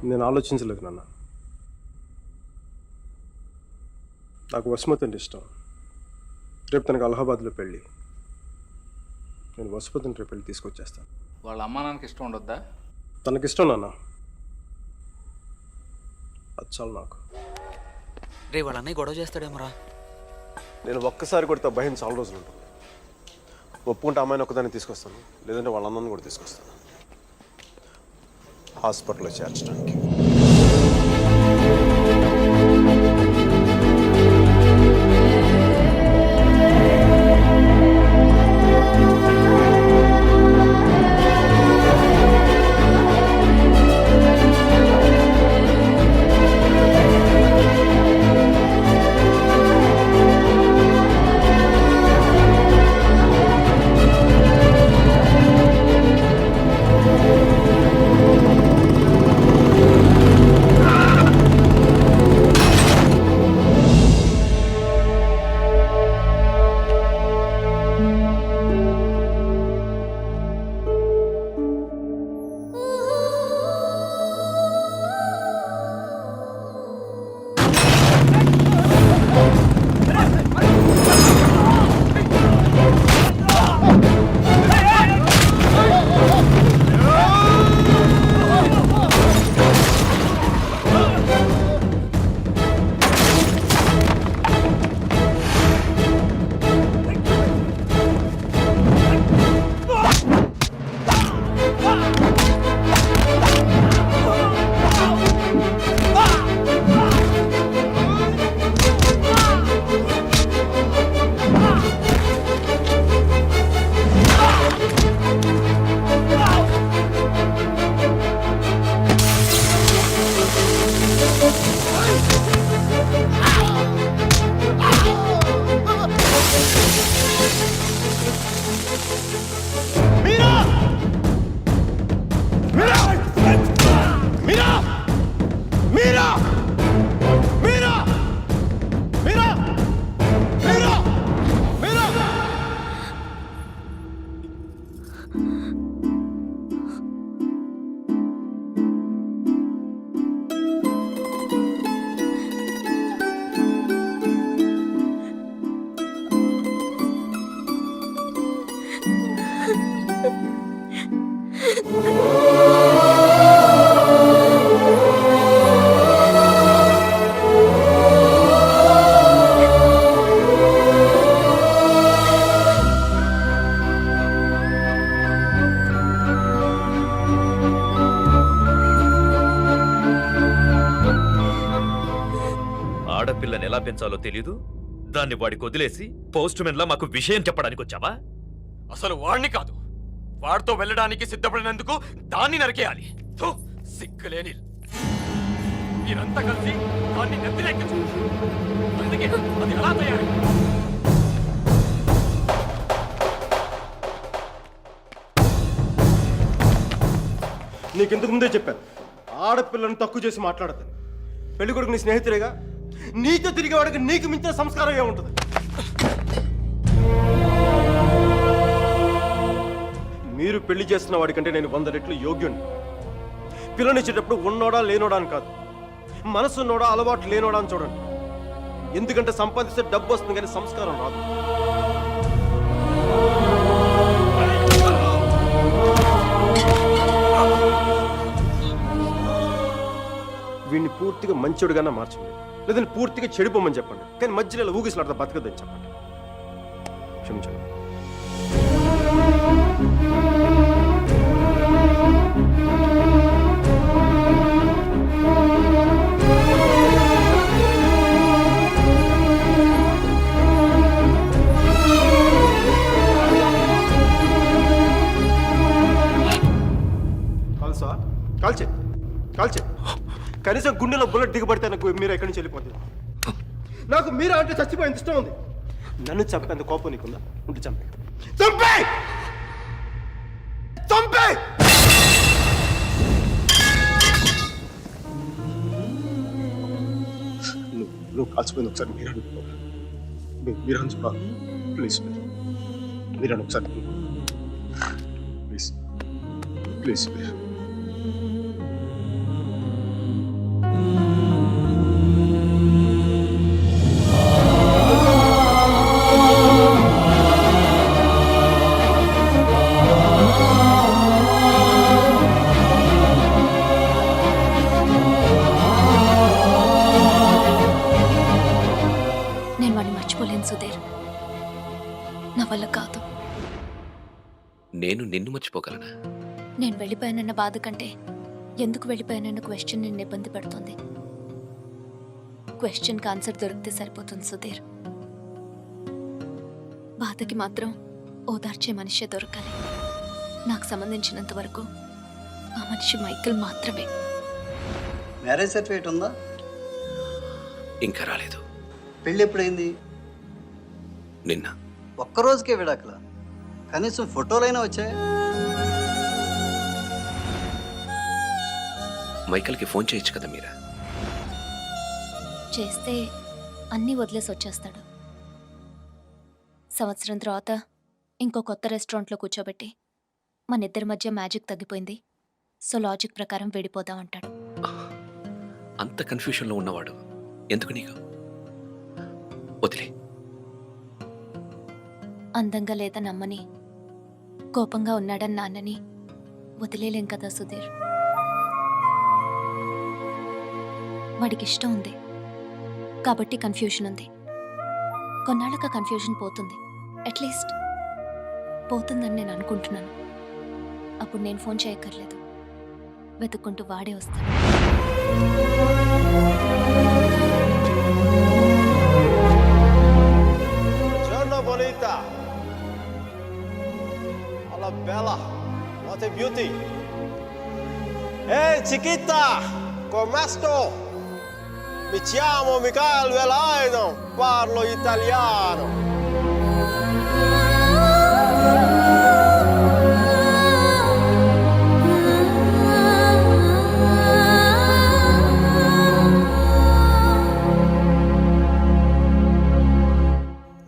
నేను ఆలోచించలేదు నాన్న. నాకు వసుమతి అంటే ఇష్టం. రేపు తనకు అలహాబాద్లో పెళ్ళి. నేను వసుమతిని రేపు పెళ్ళి తీసుకొచ్చేస్తాను. వాళ్ళ అమ్మా నాన్నకి ఇష్టం ఉండొద్దా? తనకిష్టం నాన్న, అది చాలు నాకు. రే వాళ్ళ అన్నయ్య గొడవ చేస్తాడేమోరా. నేను ఒక్కసారి కొడితే భయం చాలా రోజులు ఉంటుంది. ఒప్పుకుంటే అమ్మాయిని ఒక్కదాన్ని తీసుకొస్తాను, లేదంటే వాళ్ళ అన్నను కూడా తీసుకొస్తాను హాస్పిటల్లో చేర్చడానికి. ఆడపిల్లని ఎలా పెంచాలో తెలీదు, దాన్ని వాడికి వదిలేసి పోస్ట్ మెన్ లా మాకు విషయం చెప్పడానికి వచ్చావా? అసలు వాడిని కాదు, వాడితో వెళ్ళడానికి సిద్ధపడినందుకు దాన్ని నరికేయాలి. సిగ్గులేని మీరంతా కలిసి దాన్ని నెత్తిలెక్కించు. అందుకే అది ఎలా తయారు? నీకింతకు ముందే చెప్పాను, ఆడపిల్లను తక్కువ చేసి మాట్లాడతాను. పెళ్లి కొడుకు నీ స్నేహితులేగా, నీతో తిరిగేవాడికి నీకు మించిన సంస్కారం ఏముంటుంది? మీరు పెళ్లి చేస్తున్న వాడికంటే నేను 100 రెట్లు యోగ్యుణ్ణి. పిల్లనిచ్చేటప్పుడు ఉన్నోడా లేనోడా అని కాదు, మనసు ఉన్నోడా అలవాటు లేనోడా అని చూడండి. ఎందుకంటే సంపాదిస్తే డబ్బు వస్తుంది కానీ సంస్కారం రాదు. వీడిని పూర్తిగా మంచోడుగానే మార్చండి, లేదంటే పూర్తిగా చెడిపోమని చెప్పండి. కానీ మధ్యలో ఇలా ఊగిసలాడతా బతకద్దని చెప్పండి. క్షమించండి. కాల్సా? కాల్చే కాల్చే. కనీసం గుండెలో బుల్లెట్ దిగబడితే నాకు మీరు ఎక్కడి నుంచి వెళ్ళిపోతుంది. నాకు మీరా అంటే చచ్చిపోయింది ఇష్టం ఉంది. నన్ను చంపేంత కోపం నీకుందా? ఉంటే చంపే చంపే చంపే. నువ్వు కాల్చిపోయింది ఒకసారి మీరు అనుకో. మీరు అనుకో ప్లీజ్. మీరు ఒకసారి ప్లీజ్ ప్లీజ్. నేను నిన్ను మర్చిపోగలనా? నేను వెళ్ళిపోయానన్న బాధ కంటే ఎందుకు వెళ్ళిపోయానన్న క్వశ్చన్ నిన్ను ఇబ్బంది పెడుతుంది. క్వశ్చన్కి ఆన్సర్ దొరికితే సరిపోతుంది సుధీర్. బాధకి మాత్రం ఓదార్చే మనిషే దొరకాలి. నాకు సంబంధించినంత వరకు ఆ మనిషి మైకేల్ మాత్రమే. మ్యారేజ్ సర్టిఫికేట్ ఉందా? ఇంకా రాలేదు. పెళ్ళి ఎప్పుడైంది? నిన్న. ఒక్కరోజుకే విడాకుల? కనీసం ఫోటోలైనా వచ్చాయి? మైకల్కి ఫోన్ చేయొచ్చు కదా మీరా? చేస్తే అన్నీ వదిలేసి వచ్చేస్తాడు. సంవత్సరం తర్వాత ఇంకో కొత్త రెస్టారెంట్లో కూర్చోబెట్టి మన ఇద్దరి మధ్య మ్యాజిక్ తగ్గిపోయింది, సో లాజిక్ ప్రకారం విడిపోదాం అంటాడు. అంత కన్ఫ్యూషన్లో ఉన్నవాడు ఎందుకు నీకు? వదిలే. అందంగా లేదని అమ్మని, కోపంగా ఉన్నాడని నాన్నని వదిలేలేం కదా సుధీర్. వాడికి ఇష్టం ఉంది కాబట్టి కన్ఫ్యూషన్ ఉంది. కొన్నాళ్ళక కన్ఫ్యూషన్ పోతుంది, అట్లీస్ట్ పోతుందని నేను అనుకుంటున్నాను. అప్పుడు నేను ఫోన్ చేయక్కర్లేదు, వెతుక్కుంటూ వాడే వస్తాడు. Giorno bonita. Alla bella. What a beauty. Hey chiquita, come sto? Mi chiamo Michael Velaino, parlo italiano.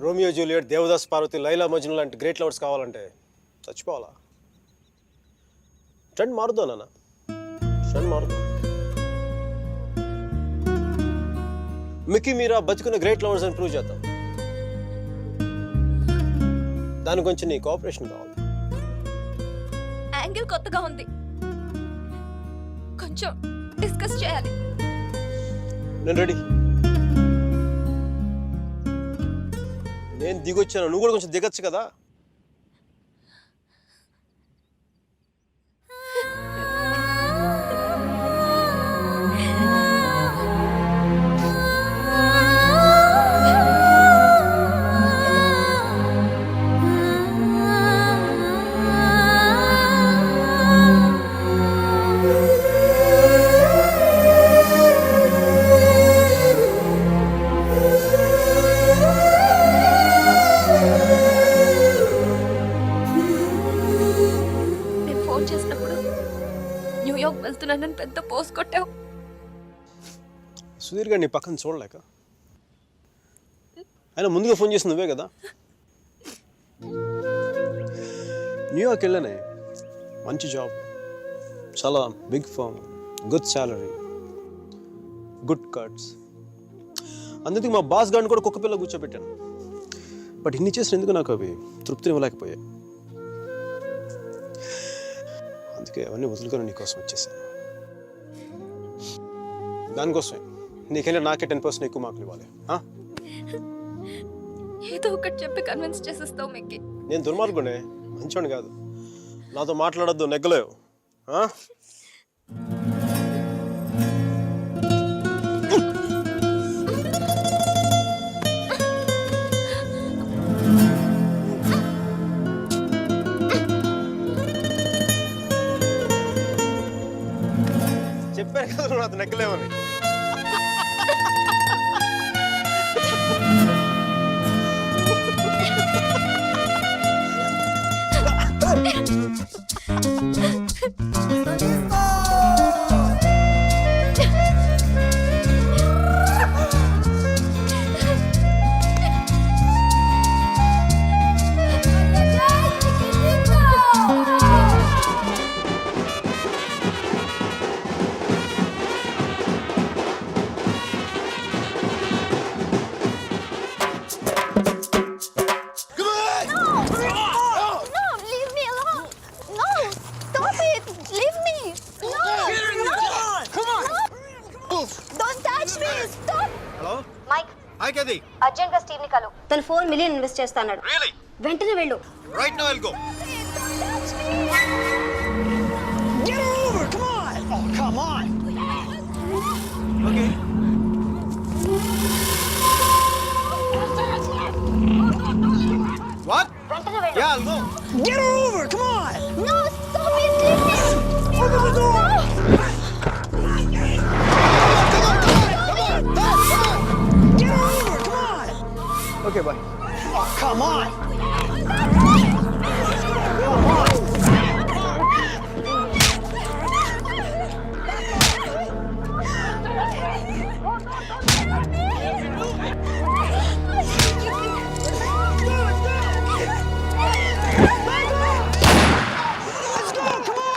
Romeo Juliet, Devdas Parvati, Laila Majnu లాంటి గ్రేట్ లవర్స్ కావాలంటే చచ్చిపోవాలా? ట్రెండ్ మారుద్దా నాన్న, ట్రెండ్ మారుద్దా. మిక్కీ మీరా బతుకున్న గ్రేట్ లవర్స్ అని ప్రూవ్ చేద్దాం. దాని గురించి నీ కోఆపరేషన్ కావాలి. యాంగిల్ కొత్తగా ఉంది, కొంచెం డిస్కస్ చేయాలి. నేను రెడీ. నేను దిగొచ్చాను, నువ్వు కూడా కొంచెం దిగచ్చు కదా. వెళ్తున్నానని పెద్ద పోస్ట్ కొట్టావు. సుధీర్ గారు నీ పక్కన చూడలేక, ఆయన ముందుగా ఫోన్ చేసి నువ్వే కదా. న్యూయార్క్ వెళ్ళానే, మంచి జాబ్, చాలా big firm, good salary, good cuts. అందుకే మా బాస్ గారిని కూడా కుక్క పిల్ల కూర్చోబెట్టాను. బట్ ఇన్ని చేసిన ఎందుకు నాకు అవి తృప్తిని ఇవ్వలేకపోయాయి. అందుకే అవన్నీ వదులుకొని నీకోసం వచ్చేసాను. దానికోసమే నీకంటే నాకే 10% ఎక్కువ మార్కులు ఇవ్వాలి. ఏదో ఒకటి చెప్పి కన్విన్స్ చేసేస్తావు మిక్కీ. నేను దుర్మార్గునే, మంచోని కాదు. నాతో మాట్లాడొద్దు, నెగ్గలేవు. చెప్పాను కదా నువ్వు నాతో నెగ్గలేవని. అర్జెంట్ గా స్టీవ్ ని కలు. తను $4 మిలియన్ ఇన్వెస్ట్ చేస్తాడు. వెంటనే వెళ్ళు. Right now I'll go. Okay. What? Yeah, I'll go. Get her over! Come on! No, stop it! Leave me! Open the door! Get her over! Come on! Okay, bye. Oh, come on! Let's go! Come on!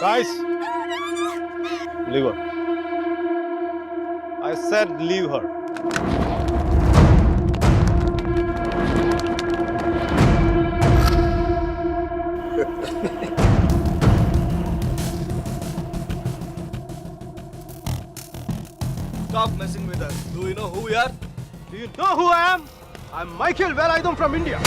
Guys, leave her. I said leave her. Stop messing with us. Do you know who we are? Do you know who I am? I'm Michael Velayudham from India.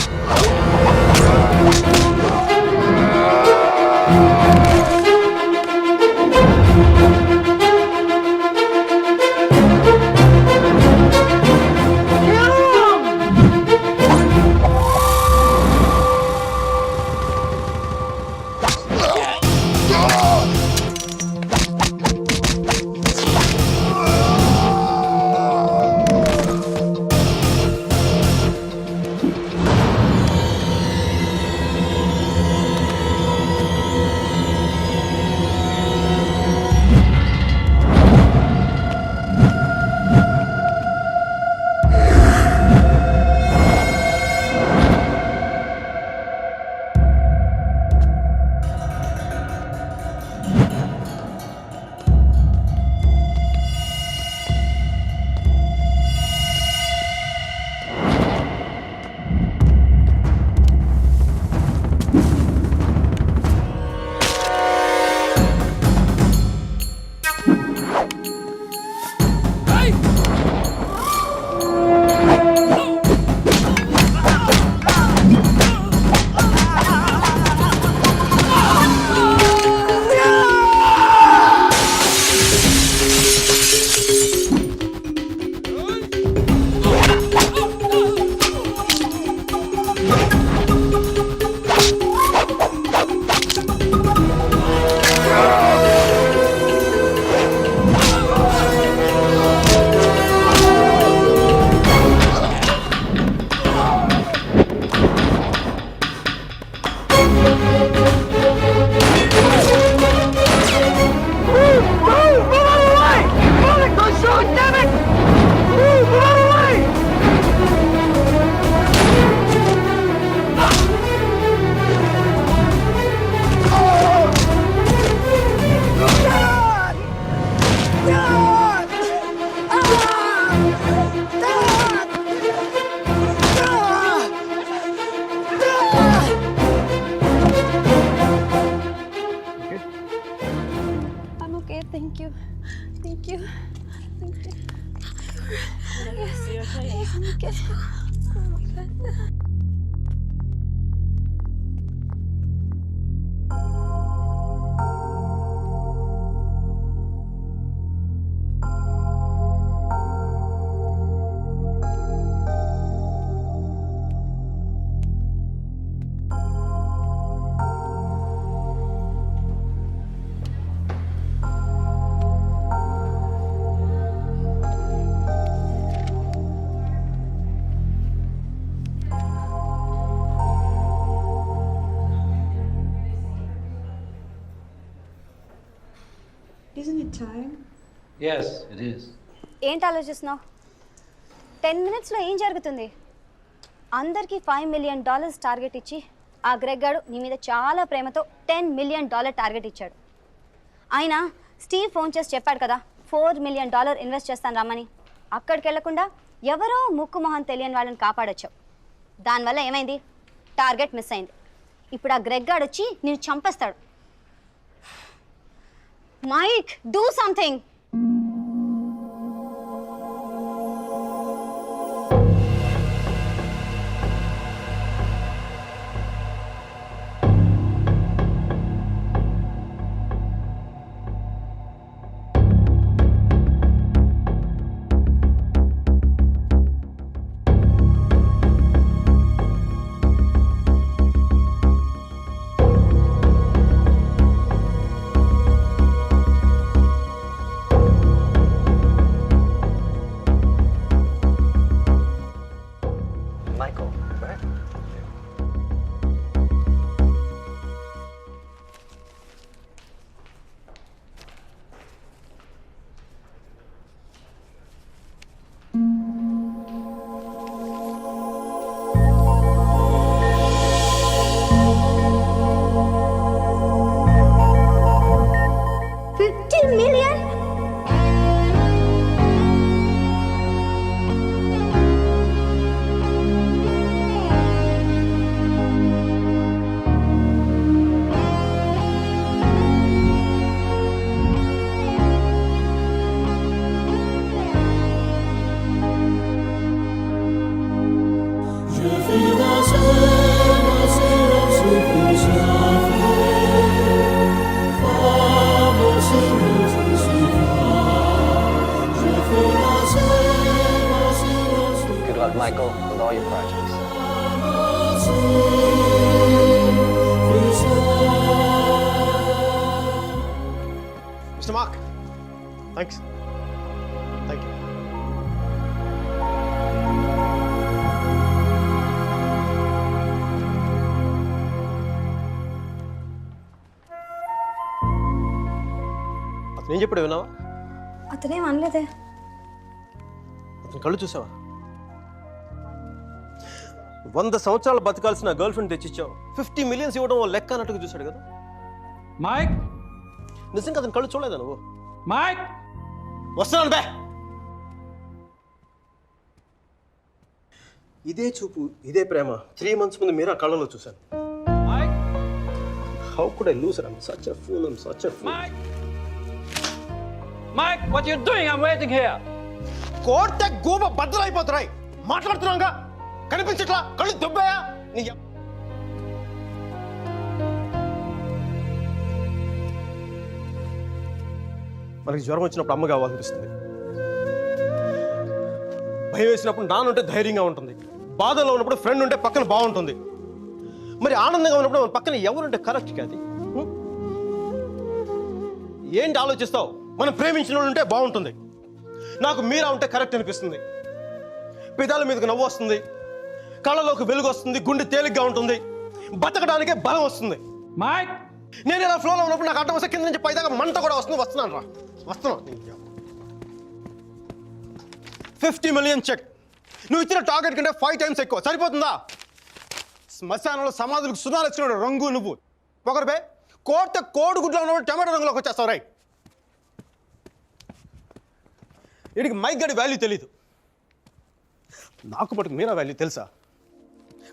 Thank you. Thank you. Thank you. Yes. Yes, I'm okay. Oh my God. time? Yes, it is. ఏంటి ఆలోచిస్తున్నావు? 10 minutesలో ఏం జరుగుతుంది? అందరికీ $5 million target ఇచ్చి ఆ Greg గాడు నీ మీద చాలా ప్రేమతో $10 million టార్గెట్ ఇచ్చాడు. అయినా స్టీవ్ ఫోన్ చేసి చెప్పాడు కదా $4 million ఇన్వెస్ట్ చేస్తాను రమ్మని. అక్కడికి వెళ్లకుండా ఎవరో ముక్కు మొహం తెలియని వాళ్ళని కాపాడొచ్చావు. దానివల్ల ఏమైంది? టార్గెట్ మిస్ అయింది. ఇప్పుడు ఆ గ్రెగ్ గాడు వచ్చి నేను చంపేస్తాడు. Mike, do something. Michael, right? $50 million? Good luck, Michael, with all your projects. Mr. Mark, thanks. Thank you. అతను ఏం చెప్పాడు విన్నావా? అతనేం అనలేదే. అతని కళ్ళు చూసావా? 100 సంవత్సరాలు బతకాల్సిన గర్ల్ ఫ్రెండ్ తెచ్చిచ్చావు. 50 million ఇవ్వడం ఓ లెక్క అన్నట్టుగా చూశాడు కదా. Mike? నిజంగా అతని కళ్ళు చూడలేదా నువ్వు? Mike? వస్తున్నాను బే. ఇదే చూపు, ఇదే ప్రేమ 3 months ముందు మీరు ఆ కళ్ళలో చూశాను. Mike? How could I lose her? I'm such a fool. I'm such a fool. Mike? Mike, what are you doing? I'm waiting here. కోర్టే గూబ బద్దలైపోతున్నాయి. మాట్లాడుతున్నాగా కనిపించట్లా, కళ్ళు దుబ్బాయా నీ మనకి జ్వరం వచ్చినప్పుడు అమ్మ కావాలనిపిస్తుంది, భయం వేసినప్పుడు నాన్న ఉంటే ధైర్యంగా ఉంటుంది, బాధలో ఉన్నప్పుడు ఫ్రెండ్ ఉంటే పక్కన బాగుంటుంది. మరి ఆనందంగా ఉన్నప్పుడు మన పక్కన ఎవరుంటే కరెక్ట్ కాదు. ఏంటి ఆలోచిస్తావు? మనం ప్రేమించిన వాళ్ళు ఉంటే బాగుంటుంది. నాకు మీరా ఉంటే కరెక్ట్ అనిపిస్తుంది. పెదాల మీదకి నవ్వు వస్తుంది, కళ్ళలోకి వెలుగు వస్తుంది, గుండె తేలిగ్గా ఉంటుంది, బతకడానికే బలం వస్తుంది. Mike? నేను ఇలా ఫ్లోలో ఉన్నప్పుడు నాకు అడ్డం వస్తే కింద నుంచి పైదాకా మంట కూడా వస్తుంది. వస్తున్నాను రా, వస్తున్నాను. 50 million చెక్. నువ్వు ఇచ్చిన టార్గెట్ కంటే 5 times ఎక్కువ. సరిపోతుందా? శ్మశానంలో సమాధులకు సున్నాలు వచ్చినాడు రంగు నువ్వు. ఒకరిపై కోడిగుడ్లో ఉన్నప్పుడు టమాటో రంగులోకి వచ్చేస్తావు. రై వీడికి మైక్ గడి వాల్యూ తెలీదు. నాకు మటుకు మీరా వాల్యూ తెలుసా?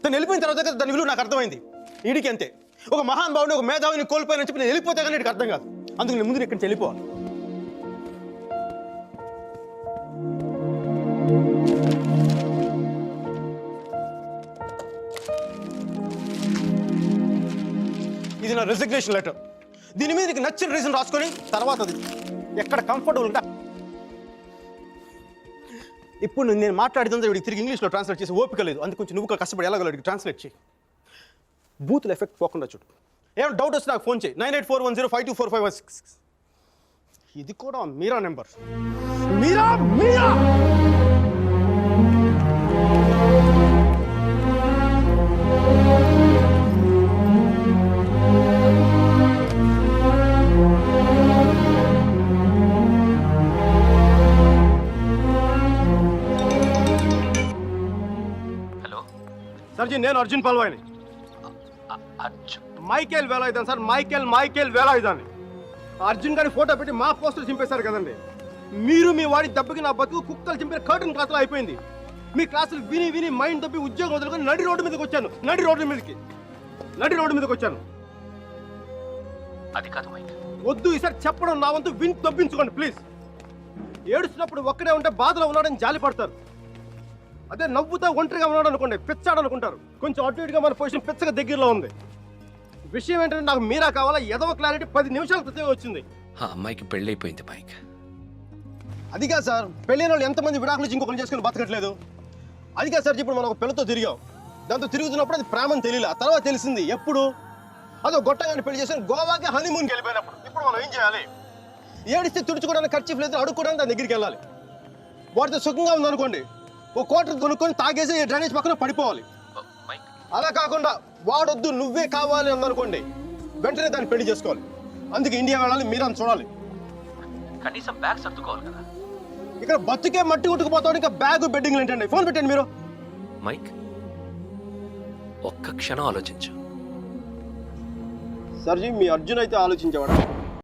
తను వెళ్ళిపోయిన తర్వాత దాని విలువ నాకు అర్థమైంది. వీడికి అంతే. ఒక మహాన్ భావుని, ఒక మేధావిని కోల్పోయినని చెప్పి నేను వెళ్ళిపోతే కానీ వీడికి అర్థం కాదు. అందుకు నేను ముందు ఇక్కడి నుంచి వెళ్ళిపోవాలి. ఇది నా రెసిగ్నేషన్ లెటర్. దీని మీద నీకు నచ్చిన రీజన్ రాసుకొని తర్వాత అది ఎక్కడ కంఫర్టబుల్గా. ఇప్పుడు నేను మాట్లాడుతుంటే వీడికి తిరిగి ఇంగ్లీష్లో ట్రాన్స్లేట్ చేసి ఓపిక లేదు. అందుకు కొంచెం నువ్వు కష్టపడి ఎలాగలడికి ట్రాన్స్లేట్ చేయి. బూతుల ఎఫెక్ట్ పోకుండా చూడు. ఏమైనా డౌట్ వస్తే నాకు ఫోన్ చేయి. 9841052456. ఇది కూడా మీరా నెంబర్. మీరా మీరా సర్జీ నేను అర్జున్ పల్వాయిని. Arjun Michael Velayudhan sir, Michael వేలాయుధాన్ని. అర్జున్ గారి ఫోటో పెట్టి మా పోస్టర్ చింపేశారు కదండి. మీరు మీ వాడి దెబ్బకి నా బతుకు కుక్కలు చింపిన కర్టన్ క్లాసులో అయిపోయింది. మీ క్లాసులు విని విని మైండ్ దబ్బి ఉద్యోగం వదులుకొని నడి రోడ్డు మీదకి వచ్చాను. నడి రోడ్డు మీదకి వచ్చాను. అది కాదు మైక్. వద్దు, ఈసారి చెప్పడం నా వంతు విని తప్పించుకోండి ప్లీజ్. ఏడుస్తున్నప్పుడు ఒక్కడే ఉంటే బాధలో ఉన్నాడని జాలి పడతారు. అదే నవ్వుతా ఒంటరిగా ఉన్నాడు అనుకోండి, పిచ్చాడు అనుకుంటారు. కొంచెం అటు ఇటుగా మన పొజిషన్ పిచ్చగా దగ్గరలో ఉంది. విషయం ఏంటంటే నాకు మీరా కావాలా? ఎదవ క్లారిటీ 10 నిమిషాల క్రితం వచ్చింది. ఆ అమ్మాయికి పెళ్ళైపోయింది మైక్. అది కాదు సార్, పెళ్ళైన వాళ్ళు ఎంతమంది విడాకులు ఇచ్చి ఇంకొకరిని చేసుకుని బతకట్లేదు. అది కాదు సార్, ఇప్పుడు మనం ఒక పిల్లతో తిరిగాం. దాంతో తిరుగుతున్నప్పుడు అది ప్రేమని తెలియలే. ఆ తర్వాత తెలిసింది. ఎప్పుడు? అదో గొట్టగాని పెళ్లి చేసుకుని గోవాకి హనీమూన్కి వెళ్ళిపోయినప్పుడు. ఇప్పుడు మనం ఏం చేయాలి? ఏడిస్తే తుడుచుకోవడానికి ఖర్చు లేదు, అడుక్కోవడానికి దాని దగ్గరికి వెళ్ళాలి. వాడితో సుఖంగా ఉందనుకోండి, ఓ కోటర్ కొనుక్కొని తాగేసి డ్రైనేజ్ పక్కన పడిపోవాలి. మైక్ అలా కాకుండా వాడొద్దు నువ్వే కావాలి అందనుకోండి, వెంటనే దాన్ని పెళ్లి చేసుకోవాలి. అందుకే ఇండియా వెళ్ళాలి, మీరు అని చూడాలి. కనీసం బ్యాగ్ సర్దుకోవాలి కదా. ఇక్కడ బతుకే మట్టి కొట్టుకుపోతాడు, ఇంకా బ్యాగ్ బెడ్డింగ్ ఏంటండి? ఫోన్ పెట్టండి మీరు. మైక్ ఒక్క క్షణం ఆలోచించు. సర్జీ, మీ అర్జున్ అయితే ఆలోచించేవాడు.